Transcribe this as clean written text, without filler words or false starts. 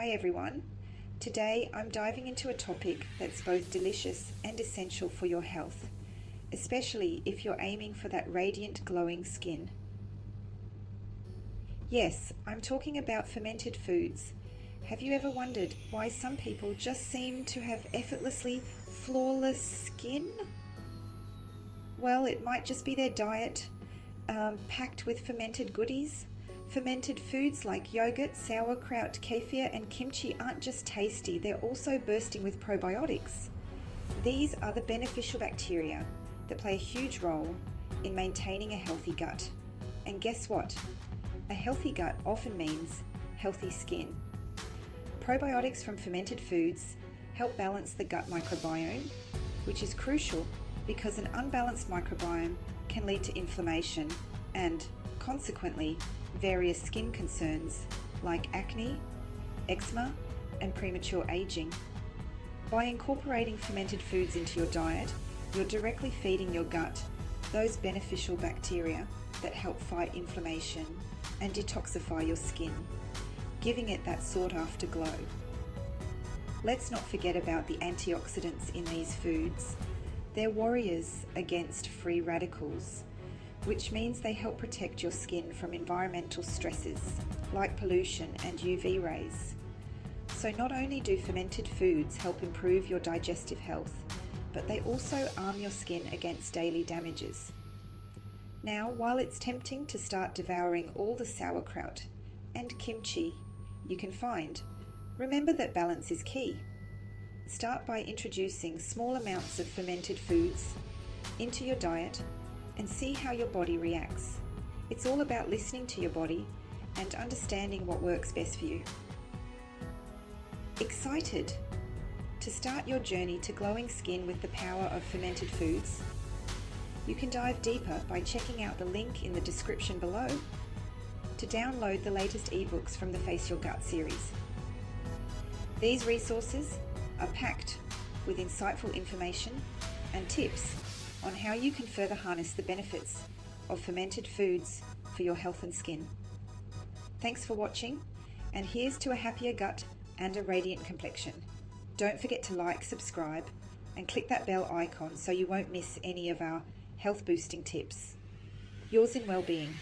Hi everyone. Today I'm diving into a topic that's both delicious and essential for your health, especially if you're aiming for that radiant, glowing skin. Yes, I'm talking about fermented foods. Have you ever wondered why some people just seem to have effortlessly flawless skin? Well, it might just be their diet, packed with fermented goodies. Fermented foods like yogurt, sauerkraut, kefir, and kimchi aren't just tasty, they're also bursting with probiotics. These are the beneficial bacteria that play a huge role in maintaining a healthy gut. And guess what? A healthy gut often means healthy skin. Probiotics from fermented foods help balance the gut microbiome, which is crucial because an unbalanced microbiome can lead to inflammation and, consequently, various skin concerns like acne, eczema, and premature aging. By incorporating fermented foods into your diet, you're directly feeding your gut those beneficial bacteria that help fight inflammation and detoxify your skin, giving it that sought-after glow. Let's not forget about the antioxidants in these foods. They're warriors against free radicals, which means they help protect your skin from environmental stresses like pollution and UV rays. So not only do fermented foods help improve your digestive health, but they also arm your skin against daily damages. Now, while it's tempting to start devouring all the sauerkraut and kimchi you can find, remember that balance is key. Start by introducing small amounts of fermented foods into your diet and see how your body reacts. It's all about listening to your body and understanding what works best for you. Excited to start your journey to glowing skin with the power of fermented foods? You can dive deeper by checking out the link in the description below to download the latest ebooks from the Face Your Gut series. These resources are packed with insightful information and tips on how you can further harness the benefits of fermented foods for your health and skin. Thanks for watching, and here's to a happier gut and a radiant complexion. Don't forget to like, subscribe, and click that bell icon so you won't miss any of our health boosting tips. Yours in well-being.